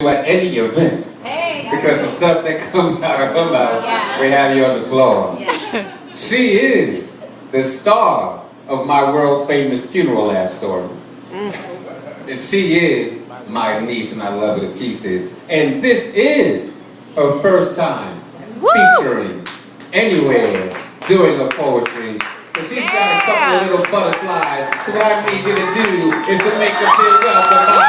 at any event. Because the stuff that comes out of her mouth, we have you on the floor. She is the star of my world famous funeral laugh story. And she is my niece, and I love her to pieces. And this is her first time featuring anywhere doing her poetry. So she's got a couple of little butterflies. So what I need you to do is to make her feel welcome.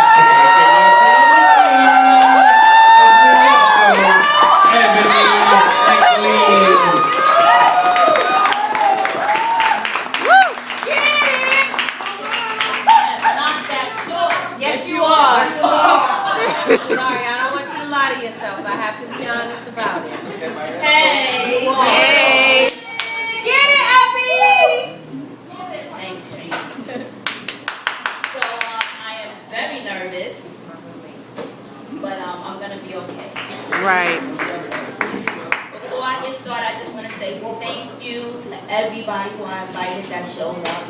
Ebony and Lee. Yes, you are. Sorry, I don't want you to lie to yourself. I have to be honest about it. Hey. Hey. Get it, Abby. Thanks, Street. So I am very nervous, but I'm gonna be okay. Right. Before I get started, I just want to say thank you to everybody who I invited that showed up.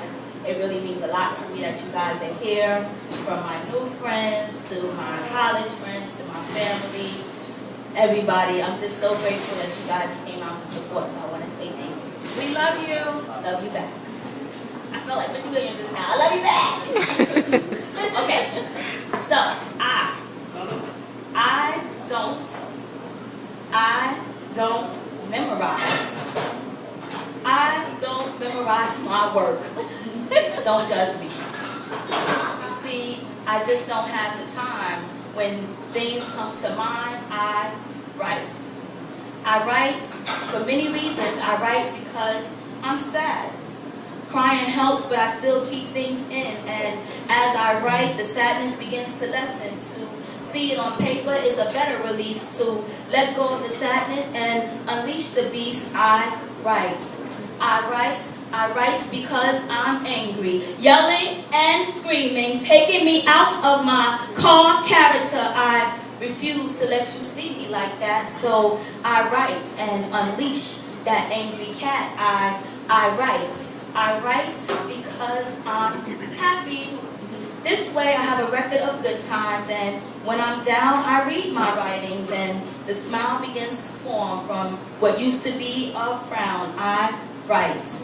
It really means a lot to me that you guys are here, from my new friends to my college friends to my family, everybody. I'm just so grateful that you guys came out to support, so I want to say thank you. We love you. Love you back. I feel like Ricky Williams just now. I love you back. Okay, so I don't memorize. I don't memorize my work. Don't judge me. You see, I just don't have the time. When things come to mind, I write. I write for many reasons. I write because I'm sad. Crying helps, but I still keep things in. And as I write, the sadness begins to lessen. To see it on paper is a better release. To let go of the sadness and unleash the beast, I write. I write because I'm angry, yelling and screaming, taking me out of my calm character. I refuse to let you see me like that, so I write and unleash that angry cat. I write because I'm happy. This way I have a record of good times, and when I'm down, I read my writings, and the smile begins to form from what used to be a frown. I write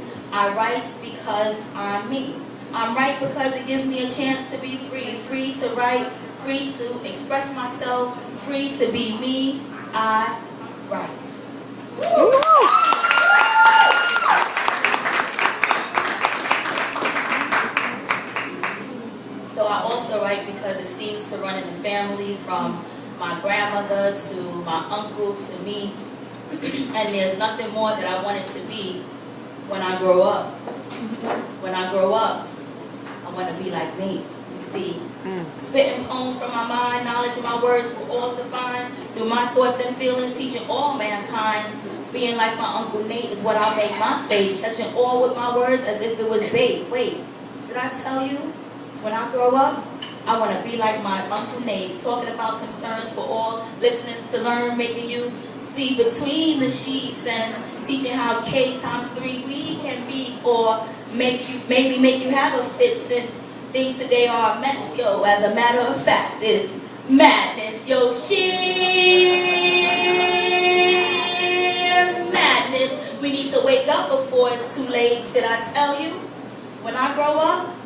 because I'm me. I'm right because it gives me a chance to be free. Free to write, free to express myself, free to be me. I write. So I also write because it seems to run in the family, from my grandmother to my uncle to me. And there's nothing more that I wanted to be when I grow up. When I grow up, I want to be like me. You see, spitting poems from my mind, knowledge of my words for all to find, through my thoughts and feelings, teaching all mankind. Being like my Uncle Nate is what I'll make my fate, catching all with my words as if it was bait. Wait, did I tell you? When I grow up, I want to be like my Uncle Nate, talking about concerns for all listeners to learn, making you see between the sheets, and teaching how K times 3 we can be, or maybe make you have a fit, since things today are a mess. Yo, as a matter of fact, it's madness. Yo, sheer madness. We need to wake up before it's too late. Did I tell you? When I grow up,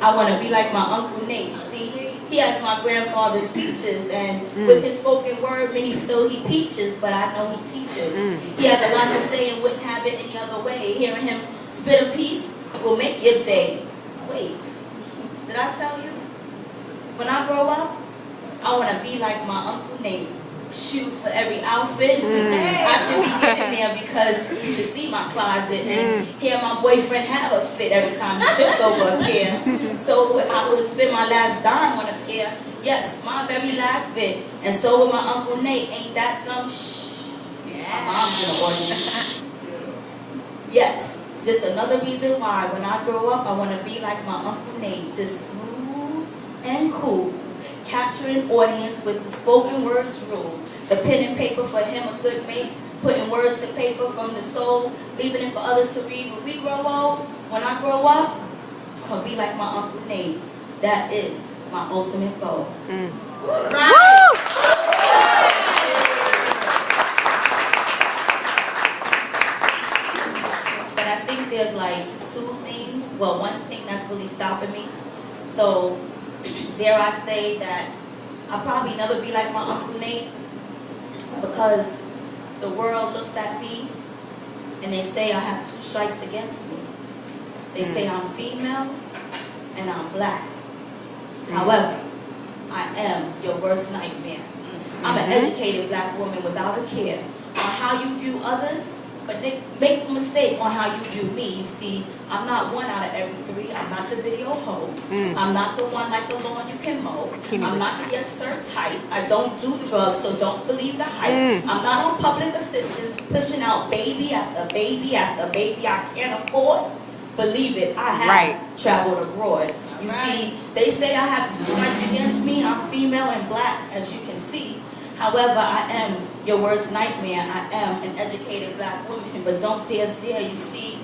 I want to be like my Uncle Nate. See, he has my grandfather's features, and with his spoken word, many feel he peaches, but I know he teaches. He has a lot to say and wouldn't have it any other way. Hearing him spit a piece will make your day. Wait, did I tell you? When I grow up, I want to be like my Uncle Nate. Shoes for every outfit. I should be getting there because you should see my closet and hear my boyfriend have a fit every time he trips over a pair. So I would spend my last dime on a pair. Yes, my very last bit. And so with my Uncle Nate. Ain't that some My mom's in the audience. Yet, just another reason why when I grow up, I want to be like my Uncle Nate. Just smooth and cool. Capturing audience with the spoken word drool. The pen and paper for him a good mate. Putting words to paper from the soul. Leaving it for others to read. When we grow old, when I grow up, I'm going to be like my Uncle Nate. That is my ultimate goal. Right. I say that I'll probably never be like my Uncle Nate because the world looks at me and they say I have 2 strikes against me. They say I'm female and I'm black. However, I am your worst nightmare. I'm an educated black woman without a care on how you view others, but they make a mistake on how you view me. You see, I'm not 1 out of every 3. I'm not the video hoe. I'm not the one like the lawn you can mow. I'm not the yes sir type. I don't do drugs, so don't believe the hype. I'm not on public assistance, pushing out baby after baby after baby I can't afford. Believe it, I have traveled abroad. You see, they say I have 2 strikes against me. I'm female and black, as you can see. However, I am your worst nightmare. I am an educated black woman, but don't dare stare. You see,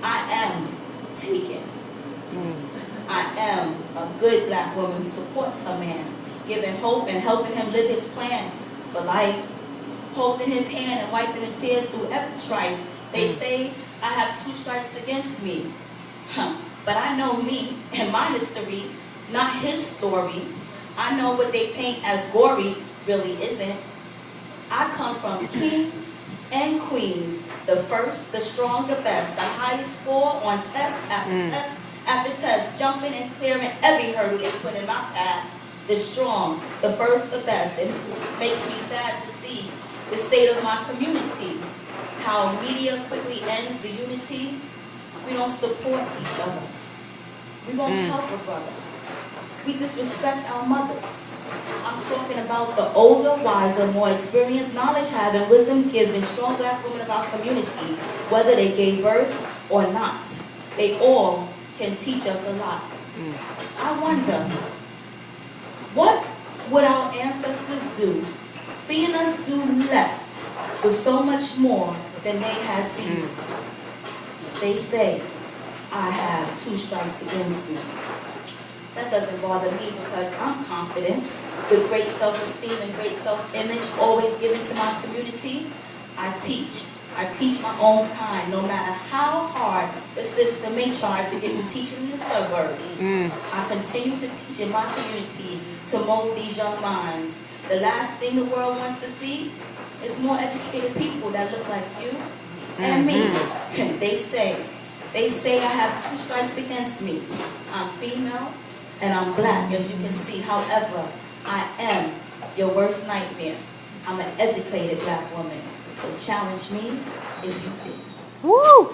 I am taken. I am a good black woman who supports her man, giving hope and helping him live his plan for life, holding his hand and wiping the tears through every strife. They say I have 2 strikes against me. But I know me and my history, not his story. I know what they paint as gory really isn't. I come from kings and queens, the first, the strong, the best, the highest score on test after test after test, jumping and clearing every hurdle they put in my path. The strong, the first, the best. It makes me sad to see the state of my community, how media quickly ends the unity. We don't support each other. We won't help a brother. We disrespect our mothers. I'm talking about the older, wiser, more experienced, knowledge having, wisdom giving, strong black women of our community, whether they gave birth or not. They all can teach us a lot. I wonder, what would our ancestors do, seeing us do less with so much more than they had to use? They say, I have 2 strikes against me. That doesn't bother me because I'm confident, with great self-esteem and great self-image always given to my community. I teach my own kind, no matter how hard the system may try to get me teaching in the suburbs. I continue to teach in my community to mold these young minds. The last thing the world wants to see is more educated people that look like you and me. They say I have 2 strikes against me. I'm female and I'm black, as you can see. However, I am your worst nightmare. I'm an educated black woman. So challenge me if you do. Woo!